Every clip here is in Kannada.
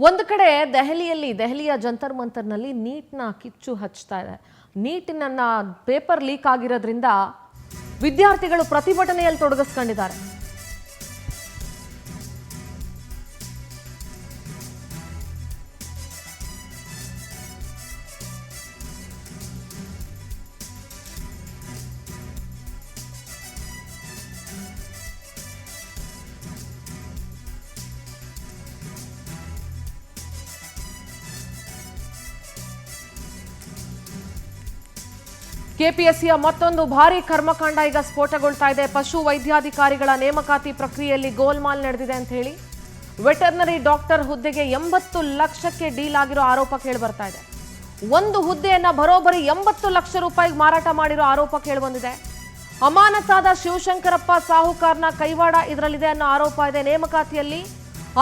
ಒಂದು ಕಡೆ ದೆಹಲಿಯ ಜಂತರ್ ಮಂತರ್ನಲ್ಲಿ ನೀಟ್ನ ಕಿಚ್ಚು ಹಚ್ತಾ ಇದೆ. ನೀಟಿನ ಪೇಪರ್ ಲೀಕ್ ಆಗಿರೋದ್ರಿಂದ ವಿದ್ಯಾರ್ಥಿಗಳು ಪ್ರತಿಭಟನೆಯಲ್ಲಿ ತೊಡಗಿಸ್ಕೊಂಡಿದ್ದಾರೆ. ಕೆಪಿಎಸ್ಸಿಯ ಮತ್ತೊಂದು ಭಾರಿ ಕರ್ಮಕಾಂಡ ಈಗ ಸ್ಫೋಟಗೊಳ್ತಾ ಇದೆ. ಪಶು ವೈದ್ಯಾಧಿಕಾರಿಗಳ ನೇಮಕಾತಿ ಪ್ರಕ್ರಿಯೆಯಲ್ಲಿ ಗೋಲ್ಮಾಲ್ ನಡೆದಿದೆ ಅಂತ ಹೇಳಿ ವೆಟರ್ನರಿ ಡಾಕ್ಟರ್ ಹುದ್ದೆಗೆ 80 ಲಕ್ಷಕ್ಕೆ ಡೀಲ್ ಆಗಿರೋ ಆರೋಪ ಕೇಳಿ ಬರ್ತಾ ಇದೆ. ಒಂದು ಹುದ್ದೆಯನ್ನ ಬರೋಬ್ಬರಿ 80 ಲಕ್ಷ ರೂಪಾಯಿಗೆ ಮಾರಾಟ ಮಾಡಿರೋ ಆರೋಪ ಕೇಳಿ ಬಂದಿದೆ. ಅಮಾನತಾದ ಶಿವಶಂಕರಪ್ಪ ಸಾಹುಕಾರ್ನ ಕೈವಾಡ ಇದರಲ್ಲಿದೆ ಅನ್ನೋ ಆರೋಪ ಇದೆ. ನೇಮಕಾತಿಯಲ್ಲಿ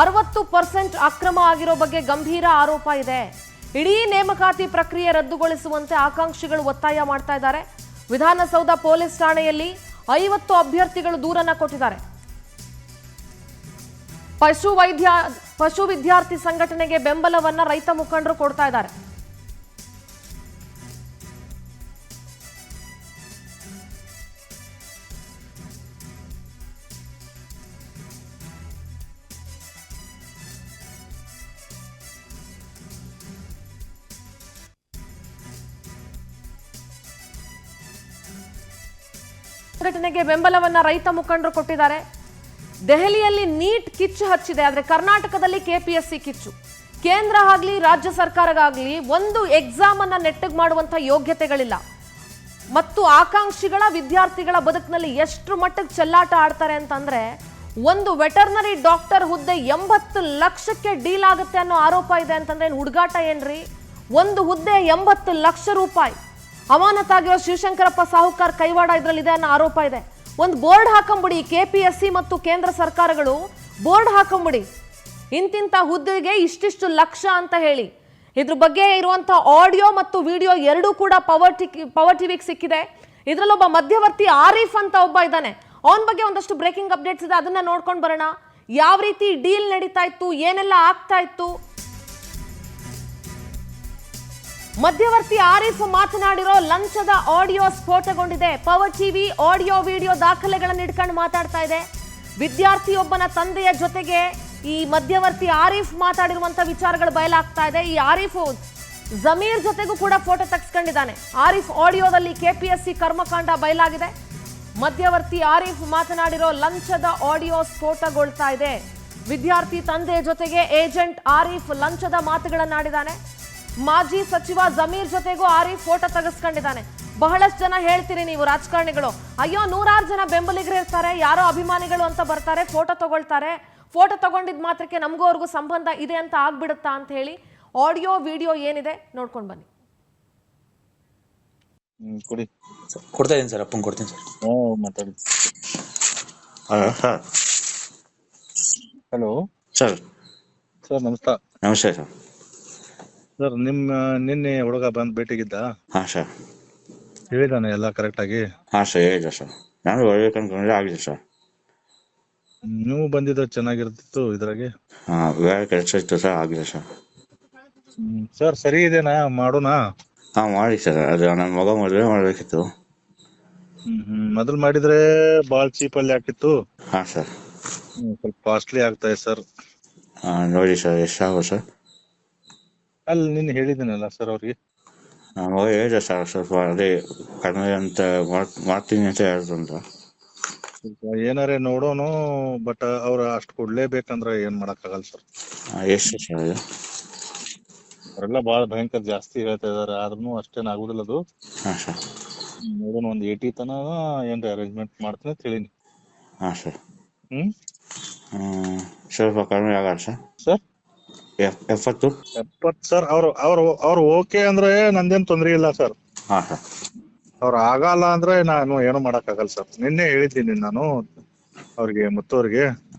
60% ಅಕ್ರಮ ಆಗಿರೋ ಬಗ್ಗೆ ಗಂಭೀರ ಆರೋಪ ಇದೆ. ಇಡೀ ನೇಮಕಾತಿ ಪ್ರಕ್ರಿಯೆ ರದ್ದುಗೊಳಿಸುವಂತೆ ಆಕಾಂಕ್ಷಿಗಳು ಒತ್ತಾಯ ಮಾಡ್ತಾ ಇದ್ದಾರೆ. ವಿಧಾನಸೌಧ ಪೊಲೀಸ್ ಠಾಣೆಯಲ್ಲಿ 50 ಅಭ್ಯರ್ಥಿಗಳು ದೂರನ್ನ ಕೊಟ್ಟಿದ್ದಾರೆ. ಪಶು ವಿದ್ಯಾರ್ಥಿ ಸಂಘಟನೆಗೆ ಬೆಂಬಲವನ್ನ ರೈತ ಮುಖಂಡರು ಕೊಡ್ತಾ ಇದ್ದಾರೆ. ಸಂಘಟನೆಗೆ ಬೆಂಬಲವನ್ನ ರೈತ ಮುಖಂಡರು ಕೊಟ್ಟಿದ್ದಾರೆ. ದೆಹಲಿಯಲ್ಲಿ ನೀಟ್ ಕಿಚ್ಚು ಹಚ್ಚಿದೆ, ಆದರೆ ಕರ್ನಾಟಕದಲ್ಲಿ ಕೆಪಿಎಸ್ಸಿ ಕಿಚ್ಚು. ಕೇಂದ್ರ ಆಗಲಿ ರಾಜ್ಯ ಸರ್ಕಾರಗಾಗಲಿ ಒಂದು ಎಕ್ಸಾಮ್ ಅನ್ನ ನೆಟ್ಟಗೆ ಮಾಡುವಂತ ಯೋಗ್ಯತೆಗಳಿಲ್ಲ. ಮತ್ತು ಆಕಾಂಕ್ಷಿಗಳ ವಿದ್ಯಾರ್ಥಿಗಳ ಬದುಕಿನಲ್ಲಿ ಎಷ್ಟು ಮಟ್ಟಿಗೆ ಚೆಲ್ಲಾಟ ಆಡ್ತಾರೆ ಅಂತಂದ್ರೆ, ಒಂದು ವೆಟರ್ನರಿ ಡಾಕ್ಟರ್ ಹುದ್ದೆ 80 ಲಕ್ಷಕ್ಕೆ ಡೀಲ್ ಆಗುತ್ತೆ ಅನ್ನೋ ಆರೋಪ ಇದೆ ಅಂತಂದ್ರೆ ಏನು ಹುಡುಗಾಟ ಏನ್ರಿ? ಒಂದು ಹುದ್ದೆ 80 ಲಕ್ಷ ರೂಪಾಯಿ. ಅಮಾನತಾಗಿರೋ ಶಿವಶಂಕರಪ್ಪ ಸಾಹುಕಾರ್ ಕೈವಾಡ ಇದರಲ್ಲಿದೆ ಅನ್ನೋ ಆರೋಪ ಇದೆ. ಒಂದು ಬೋರ್ಡ್ ಹಾಕೊಂಬಿಡಿ, ಕೆಪಿಎಸ್ಸಿ ಮತ್ತು ಕೇಂದ್ರ ಸರ್ಕಾರಗಳು ಬೋರ್ಡ್ ಹಾಕೊಂಬಿಡಿ, ಇಂತಿಂತ ಹುದ್ದೆಗೆ ಇಷ್ಟಿಷ್ಟು ಲಕ್ಷ ಅಂತ ಹೇಳಿ. ಇದ್ರ ಬಗ್ಗೆ ಇರುವಂತ ಆಡಿಯೋ ಮತ್ತು ವಿಡಿಯೋ ಎರಡೂ ಕೂಡ ಪವರ್ ಟಿವಿಗೆ ಸಿಕ್ಕಿದೆ. ಇದರಲ್ಲೊಬ್ಬ ಮಧ್ಯವರ್ತಿ ಆರಿಫ್ ಅಂತ ಒಬ್ಬ ಇದ್ದಾನೆ. ಅವನ ಬಗ್ಗೆ ಒಂದಷ್ಟು ಬ್ರೇಕಿಂಗ್ ಅಪ್ಡೇಟ್ಸ್ ಇದೆ, ಅದನ್ನ ನೋಡ್ಕೊಂಡು ಬರೋಣ. ಯಾವ ರೀತಿ ಡೀಲ್ ನಡೀತಾ ಇತ್ತು, ಏನೆಲ್ಲ ಆಗ್ತಾ ಇತ್ತು. ಮಧ್ಯವರ್ತಿ ಆರಿಫ್ ಮಾತನಾಡಿರೋ ಲಂಚದ ಆಡಿಯೋ ಸ್ಫೋಟಗೊಂಡಿದೆ. ಪವರ್ ಟಿವಿ ಆಡಿಯೋ ವಿಡಿಯೋ ದಾಖಲೆಗಳನ್ನು ಇಟ್ಕೊಂಡು ಮಾತಾಡ್ತಾ ಇದೆ. ವಿದ್ಯಾರ್ಥಿಯೊಬ್ಬನ ತಂದೆಯ ಜೊತೆಗೆ ಈ ಮಧ್ಯವರ್ತಿ ಆರಿಫ್ ಮಾತಾಡಿರುವಂತ ವಿಚಾರಗಳು ಬಯಲಾಗ್ತಾ ಇದೆ. ಈ ಆರಿಫ್ ಜಮೀರ್ ಜೊತೆಗೂ ಕೂಡ ಫೋಟೋ ತೆಗೆಸ್ಕೊಂಡಿದ್ದಾನೆ. ಆರಿಫ್ ಆಡಿಯೋದಲ್ಲಿ ಕೆಪಿಎಸ್ಸಿ ಕರ್ಮಕಾಂಡ ಬಯಲಾಗಿದೆ. ಮಧ್ಯವರ್ತಿ ಆರಿಫ್ ಮಾತನಾಡಿರೋ ಲಂಚದ ಆಡಿಯೋ ಸ್ಫೋಟಗೊಳ್ತಾ ಇದೆ. ವಿದ್ಯಾರ್ಥಿ ತಂದೆ ಜೊತೆಗೆ ಏಜೆಂಟ್ ಆರಿಫ್ ಲಂಚದ ಮಾತುಗಳನ್ನಾಡಿದ್ದಾನೆ. ಮಾಜಿ ಸಚಿವ ಜಮೀರ್ ಜೊತೆಗೂ ಆರಿಫ್ ಫೋಟೋ ತೆಗೆಸ್ಕೊಂಡಿದ್ದಾನೆ. ಬಹಳಷ್ಟು ಜನ ಹೇಳ್ತೀರಿ ನೀವು ರಾಜಕಾರಣಿಗಳು, ಅಯ್ಯೋ 100 ಜನ ಬೆಂಬಲಿಗರು ಇರ್ತಾರೆ, ಯಾರೋ ಅಭಿಮಾನಿಗಳು ಅಂತ ಬರ್ತಾರೆ, ಫೋಟೋ ತಗೊಳ್ತಾರೆ, ಫೋಟೋ ತಗೊಂಡಿದ್ ಮಾತ್ರಕ್ಕೆ ನಮಗೂ ಅವ್ರಿಗೂ ಸಂಬಂಧ ಇದೆ ಅಂತ ಆಗ್ಬಿಡುತ್ತಾ ಅಂತ ಹೇಳಿ ಆಡಿಯೋ ವಿಡಿಯೋ ಏನಿದೆ ನೋಡ್ಕೊಂಡು ಬನ್ನಿ. ಕೊಡ್ತಾ ಇದೀನಿ ಸರ್, ಅಪ್ಪಂಗೆ ಕೊಡ್ತೀನಿ ಸರ್. ಮಾತಾಡಿ. Hello sir. ಸರ್ ನಮಸ್ಕಾರ. ನಮಸ್ತೆ ಸರ್. ಸರ್ ನಿನ್ನೆ ಹುಡುಗ ಬಂದ್ ಭೇಟಿಗಿದ್ದ? ಹಾ ಸರ್. ಹೇಳಿದಾನೆ ಎಲ್ಲ ಕರೆಕ್ಟ್ ಆಗಿ? ಹಾ ಸರ್, ಹೇಳಿದೆ ಸರ್. ನಾನು ಬರ್ಬೇಕು ಅನ್ಕೊಂಡ್ರೆ ಆಗಿದೆ ಸರ್. ನೀವು ಬಂದಿದ್ರೆ ಚೆನ್ನಾಗಿರ್ತಿತ್ತು ಇದ್ರಾಗೆ. ಹಾ, ಬೇರೆ ಕೆಲಸ ಇತ್ತು ಸರ್, ಆಗಿದೆ ಸರ್. ಸರ್ ಸರಿ ಇದೆನಾ, ಮಾಡೋಣ? ಹಾ ಮಾಡಿ ಸರ್, ಅದು ನನ್ನ ಮಗ ಮದುವೆ ಮಾಡ್ಬೇಕಿತ್ತು. ಮೊದಲು ಮಾಡಿದ್ರೆ ಬಾಳ್ ಚೀಪ್ ಅಲ್ಲಿ ಆಗ್ತಿತ್ತು. ಹಾ ಸರ್. ಸ್ವಲ್ಪ ಕಾಸ್ಟ್ಲಿ ಆಗ್ತಾ ಇದೆ ಸರ್. ನೋಡಿ ಸರ್, ಎಷ್ಟಾಗೋ ಸರ್? ಅಲ್ಲಿ ನಿನ್ನೆ ಹೇಳಿದ್ದೀನಲ್ಲ ಸರ್ ಅವ್ರಿಗೆ. ನನ್ನ ಮಗ ಹೇಳಿದೆ ಸರ್, ಸ್ವಲ್ಪ ಅದೇ ಕಡಿಮೆ ಅಂತ ಮಾಡ್ತೀನಿ ಅಂತ ಹೇಳ್ತಂತ. ಏನಾರೇ ನೋಡೋಣ, ಬಟ್ ಅವ್ರ ಅಷ್ಟು ಕೊಡ್ಲೇಬೇಕಂದ್ರೆ ಏನ್ ಮಾಡಕ್ ಆಗಲ್ಲ ಸರ್. ಎಷ್ಟು ಸರ್ ಅದು? ಅವರೆಲ್ಲ ಬಹಳ ಭಯಂಕರ ಜಾಸ್ತಿ ಹೇಳ್ತಾ ಇದಾರೆ, ಆದ್ರೂ ಅಷ್ಟೇನ್ ಆಗುದಿಲ್ಲ ಅದು. ಹಾ ಸರ್. ನೋಡೋಣ, ಒಂದ್ 80 ತನ ಏನ್ರಿ ಅರೇಂಜ್ಮೆಂಟ್ ಮಾಡ್ತೀನಿ ಅಂತ ಹೇಳಿನಿ. ಹಾ ಸರ್. ಸ್ವಲ್ಪ ಕಡಿಮೆ ಆಗಲ್ಲ ಸರ್? Sir 70 sir. ಅವ್ರು ಓಕೆ ಅಂದ್ರೆ ನಂದೇನ್ ತೊಂದ್ರೆ ಇಲ್ಲ ಸರ್. ಹಾ ಸರ್. ಅವ್ರು ಆಗಲ್ಲ ಅಂದ್ರೆ ನಾನು ಏನು ಮಾಡಕ್ ಆಗಲ್ಲ ಸರ್. ನಿನ್ನೆ ಹೇಳಿದ್ದೀನಿ ನಾನು ಅವ್ರಿಗೆ ಮುತ್ತವ್ರಿಗೆ.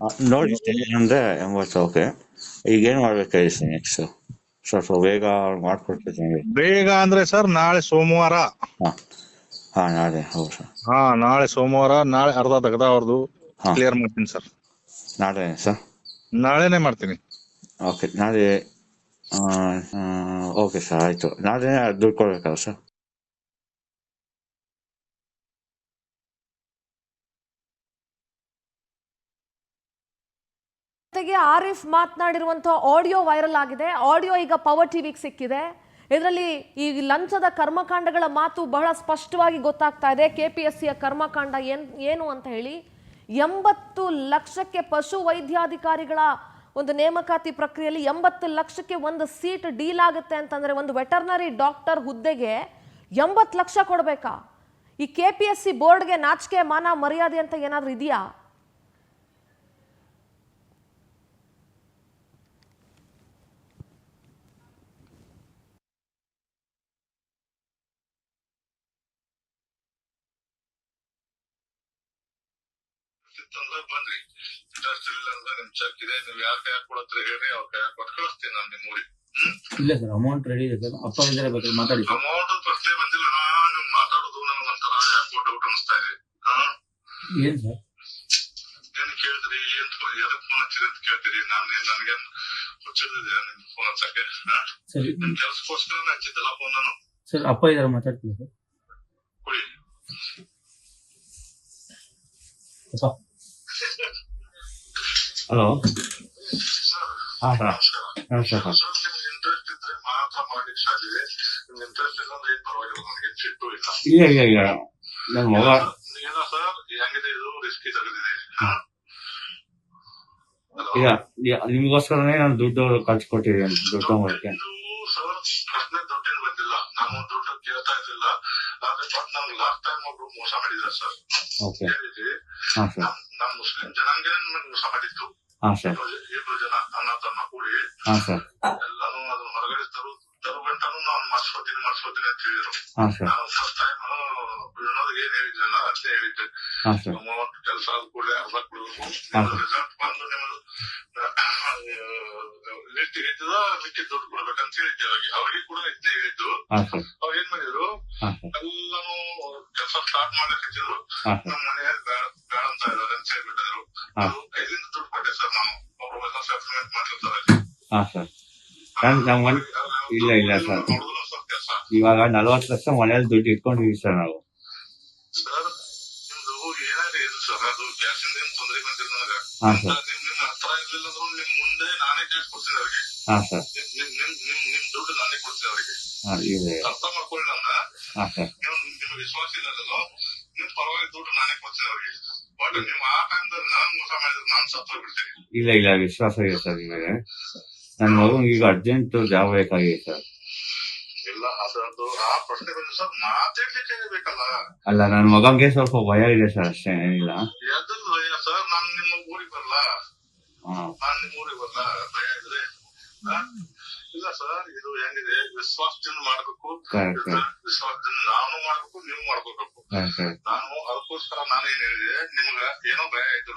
ನೋಡಿ ಅಂದ್ರೆ 80 ಓಕೆ. ಈಗ ಏನ್ ಮಾಡ್ಬೇಕಾಗಿ ಸರ್ ನೆಕ್ಸ್ಟ್? ಸ್ವಲ್ಪ ಬೇಗ ಮಾಡ್ಕೊಡ್ತೀನಿ. ಬೇಗ ಅಂದ್ರೆ ಸರ್ ನಾಳೆ ಸೋಮವಾರ. ಹಾ ನಾಳೆ. ಹೌದು ಸರ್. ಹಾ ನಾಳೆ ಸೋಮವಾರ. ನಾಳೆ ಅರ್ಧ ತೆಗ್ದ ಅವ್ರದ್ದು ಕ್ಲಿಯರ್ ಮಾಡ್ತೀನಿ ಸರ್. ನಾಳೆ ಸರ್? ನಾಳೆನೆ ಮಾಡ್ತೀನಿ. ಓಕೆ ನಾಳೆ ಓಕೆ ಸರ್ ಆಯಿತು. ನಾಳೆ ದುಡ್ಡು ಕೊಡ್ಬೇಕಲ್ಲ ಸರ್? ಜೊತೆಗೆ ಆರಿಫ್ ಮಾತನಾಡಿರುವಂತಹ ಆಡಿಯೋ ವೈರಲ್ ಆಗಿದೆ. ಆಡಿಯೋ ಈಗ ಪವರ್ ಟಿವಿಗೆ ಸಿಕ್ಕಿದೆ. ಇದರಲ್ಲಿ ಈ ಲಂಚದ ಕರ್ಮಕಾಂಡಗಳ ಮಾತು ಬಹಳ ಸ್ಪಷ್ಟವಾಗಿ ಗೊತ್ತಾಗ್ತಾ ಇದೆ. ಕೆಪಿಎಸ್ಸಿಯ ಕರ್ಮಕಾಂಡ ಏನು ಅಂತ ಹೇಳಿ 80 ಲಕ್ಷಕ್ಕೆ ಪಶು ವೈದ್ಯಾಧಿಕಾರಿಗಳ ಒಂದು ನೇಮಕಾತಿ ಪ್ರಕ್ರಿಯೆಯಲ್ಲಿ 80 ಲಕ್ಷಕ್ಕೆ ಒಂದು ಸೀಟ್ ಡೀಲ್ ಆಗುತ್ತೆ ಅಂತಂದ್ರೆ ಒಂದು ವೆಟರ್ನರಿ ಡಾಕ್ಟರ್ ಹುದ್ದೆಗೆ 80 ಲಕ್ಷ ಕೊಡಬೇಕಾ? ಈ ಕೆಪಿಎಸ್ಸಿ ಬೋರ್ಡ್ಗೆ ನಾಚಿಕೆ ಮಾನ ಮರ್ಯಾದೆ ಅಂತ ಏನಾದ್ರೂ ಇದೆಯಾ? ಬಂದ್ರಿ ಇಂಟ್ರೆಸ್ಟ್ ಇಲ್ಲ ಅಂದ್ರೆ ನಿಮ್ ಚೆಕ್ ಇದೆ, ನೀವು ಯಾರ ಕೈ ಕೊಡತ್ರಿ ಹೇಳ್ರಿ, ಅವ್ರ ಕೈ ಕೊಟ್ಟು ಕಳಿಸ್ತೀನಿ ನಾನು ನಿಮ್ಮ ಊರಿಗೆ. ಇಲ್ಲ ಸರ್, ಅಮೌಂಟ್ ರೆಡಿ ಇದೆ ಸರ್. ಅಪ್ಪ ಇದ್ದಾರೆ ಬೇಕಾದ್ರೆ ಮಾತಾಡಿ ಸರ್. ಅಮೌಂಟ್ ಪ್ರಶ್ನೆ ಬಂದಿಲ್ಲ. ನೀವು ಮಾತಾಡೋದು ನನಗೆ ಒಂಥರ ಯಾಕೋ ಡೌಟ್ ಅನಿಸ್ತಾ ಇದೆ. ಏನ್ ಸರ್ ಏನ್ ಕೇಳಿದ್ರಿ, ಏನ್ ಎದಕ್ ಫೋನ್ ಹಚ್ಚಿರಿ ಅಂತ ಕೇಳ್ತೀರಿ? ನನ್ಗೇನ್ ಹುಚ್ಚಿದೆ ನಿಮ್ ಫೋನ್ ಹಚ್ಚಕ್ಕೆ? ಸರಿ ನಿಮ್ ಕೆಲ್ಸಕ್ಕೋಸ್ಕರನೇ ಹಚ್ಚಿದ್ದಲ್ಲ ಫೋನ್ ನಾನು. ಸರ್, ಅಪ್ಪ ಇದ್ದಾರೆ ಮಾತಾಡ್ತೀನಿ ಸರ್. ಕೊಡಿ. ಅಪ್ಪ ಹಲೋ. ಸರ್ ಹಾಂ ಸರ್, ನಮಸ್ಕಾರ. ನಮಸ್ಕಾರ ಸರ್. ಸರ್ ನಿಮ್ಗೆ ಇಂಟ್ರೆಸ್ಟ್ ಇದ್ರೆ ಮಾತ್ರ ಮಾಡ್ಲಿಕ್ಕೆ ಸಾಧ್ಯ. ನಿಮ್ಗೆ ಇಂಟ್ರೆಸ್ಟ್ ಇಲ್ಲ ಅಂದ್ರೆ ಏನ್ ಪರವಾಗಿಲ್ಲ, ನನಗೆ ಸಿಟ್ಟು ಇಲ್ಲ. ಇಲ್ಲ ನನ್ನ ಮಗ ಏನೋ ಸರ್ ಹೆಂಗಿದೆ ಇದು, ರಿಸ್ಕಿ ತಗದಿದೆ. ಈಗ ನಿಮಗೋಸ್ಕರನೇ ನಾನು ದುಡ್ಡು ಖರ್ಚು ಕೊಟ್ಟಿದ್ದೀನಿ ದುಡ್ಡು ತಗೊಂಬರಕ್ಕೆ. ಸರ್ ಪ್ರಶ್ನೆ ದುಡ್ಡೇನು ಬಂದಿಲ್ಲ, ನಾನು ದುಡ್ಡು ಕೇಳ್ತಾ ಇರ್ಲಿಲ್ಲ. ಆದ್ರೆ ನಮ್ಗೆ ಲಾಸ್ಟ್ ಟೈಮ್ ಒಬ್ರು ಮೋಸ ಮಾಡಿದ್ದಾರೆ ಸರ್. ಓಕೆ. ಹೇಳಿದ್ರಿ, ಹಾಂ ಸರ್. ನಮ್ ಮುಸ್ಲಿಂ ಜನಾಂಗನೇ ನಮ್ಗೆ ಮೋಸ ಮಾಡಿತ್ತು. ಹಾಂ ಸರ್. ಇಬ್ರು ಜನ ಅಣ್ಣ ತಮ್ಮ ಕೂಡಿ ಹಾಂ ಸರ್. ಎಲ್ಲಾನು ಅದನ್ನ ಹೊರಗಡೆ ತರುಗಂಟಾನು ನಾನು ಮಾಡ್ಸ್ಕೊತೀನಿ ಅಂತ ಹೇಳಿದ್ರು. ಹಾಂ ಸರ್. ನಾನು ಫಸ್ಟ್ ಟೈಮ್ ವಿನೋದ್ಗೆ ಏನ್ ಹೇಳಿದ್ನಲ್ಲ ಅಷ್ಟೇ ಹೇಳಿದ್ದೆ. ಹಾಂ ಸರ್. ಅಮೌಂಟ್ ಕೆಲಸ ಆದ ಕೂಡಲೇ ಅರ್ಧ ಕೊಡ್ಬೇಕು, ರಿಸಲ್ಟ್ ಬಂದು ನಿಮ್ಮದು ಲಿಸ್ಟ್ ತೆಗಿತದ ಮಿಕ್ಕಿ ದುಡ್ಡು ಕೊಡ್ಬೇಕಂತ ಹೇಳಿದ್ದೆ ಅವ್ರಿಗೆ ಕೂಡ ಇದ್ದೇ ಹೇಳಿದ್ದು. ಹಾಂ ಸರ್. ಅವ್ರು ಏನ್ ಮಾಡಿದ್ರು, ಹಾಂ ಸರ್. ಎಲ್ಲಾನು ಕೆಲಸ ಸ್ಟಾರ್ಟ್ ಮಾಡ್ಲಿಕ್ಕಿದ್ರು. ಹಾಂ ಸರ್. ನಮ್ಮ ಮನೆಯಲ್ಲಿ ಬೇಡ ಅಂತ ಇದ್ದಾರೆ ಅಂತ ಹೇಳ್ಬಿಟ್ಟಿದ್ರು. ಅದು ಕೈಲಿಂದ ದುಡ್ಡು ಕೊಟ್ಟೆ ಸರ್ ನಾನು. ಒಬ್ಬರು ಸೆಟಲ್ಮೆಂಟ್ ಮಾಡ್ತಿರ್ತಾರೆ. ಹಾಂ ಸರ್. ನಮ್ಮ ಮನೆ ಇಲ್ಲ ಸರ್, ನೋಡುದು ಸರ್ ಕೆಲಸ. ಇವಾಗ 40 ಲಕ್ಷ ಮನೆಯಲ್ಲಿ ದುಡ್ಡು ಇಟ್ಕೊಂಡಿದೀವಿ ಸರ್ ನಾವು. ಸರ್ ನಿಮ್ದು ಏನಾದ್ರು ಏನು ಸರ್, ಅದು ಕ್ಯಾಶಿಂದ ಏನ್ ತೊಂದರೆ ಬಂದಿಲ್ಲ ನನಗೆ. ಹಾಂ ಸರ್. ನಿಮ್ ಹತ್ರ ಇರ್ಲಿಲ್ಲ ಅಂದ್ರೂ ನಿಮ್ ಮುಂದೆ ನಾನೇ ಕ್ಯಾಶ್ ಕೊಡ್ತೀನಿ ಅವ್ರಿಗೆ. ಹಾಂ ಸರ್. ನಿಮ್ ದುಡ್ಡು ನಾನೇ ಕೊಡ್ತೀನಿ ಅವ್ರಿಗೆ. ಹಾಂ ಇದೆ. ಅರ್ಥ ಮಾಡ್ಕೊಳ್ಳಿ ನನ್ನ. ಹಾಂ ಸರ್. ನಿಮ್ಗೆ ವಿಶ್ವಾಸ ಇಲ್ಲದಲ್ಲೋ ನಿಮ್ ಪರವಾಗಿ ದುಡ್ಡು ನಾನೇ ಕೊಡ್ತೀನಿ ಅವ್ರಿಗೆ. ಬಟ್ ನೀವು ಆ ಟೈಮ್ದಲ್ಲಿ ನಾನ್ ಮೋಸ ಮಾಡಿದ್ರೆ ನಾನ್ ಸತ್ತು ಹೋಗ್ಬಿಡ್ತೀನಿ. ಇಲ್ಲ ವಿಶ್ವಾಸ ಇದೆ ಸರ್ ನಿಮಗೆ. ನನ್ನ ಮಗನಿಗೆ ಈಗ ಅರ್ಜೆಂಟ್ ಜಾಬ್ ಬೇಕಾಗಿದೆ ಸರ್. ಇಲ್ಲ ಅದೊಂದು ಆ ಪ್ರಶ್ನೆ ಬಂದು ಸರ್ ಮಾತಾಡ್ಲಿಕ್ಕೆ ಬೇಕಲ್ಲ. ಅಲ್ಲ, ನನ್ನ ಮಗಂಗೆ ಸ್ವಲ್ಪ ಭಯ ಇದೆ ಸರ್, ಅಷ್ಟೇ ಏನಿಲ್ಲ. ಎದ್ರದ್ದು ಭಯ ಸರ್? ನಾನ್ ನಿಮ್ಮ ಊರಿಗೆ ಬರಲ್ಲ, ಹಾಂ. ನಾನ್ ನಿಮ್ಮ ಊರಿಗೆ ಬರಲ್ಲ ಭಯ ಇದ್ರೆ. ಇಲ್ಲ ಸರ್, ಇದು ಹೆಂಗಿದೆ, ವಿಶ್ವಾಸದಿಂದ ಮಾಡ್ಬೇಕು. ವಿಶ್ವಾಸದಿಂದ ನಾನು ಮಾಡ್ಬೇಕು, ನೀವು ಮಾಡ್ಕೋಬೇಕು. ನಾನು ಅದಕ್ಕೋಸ್ಕರ ನಾನೇನ್ ಹೇಳಿದೆ, ನಿಮ್ಗ ಏನೋ ಭಯ ಇದ್ರು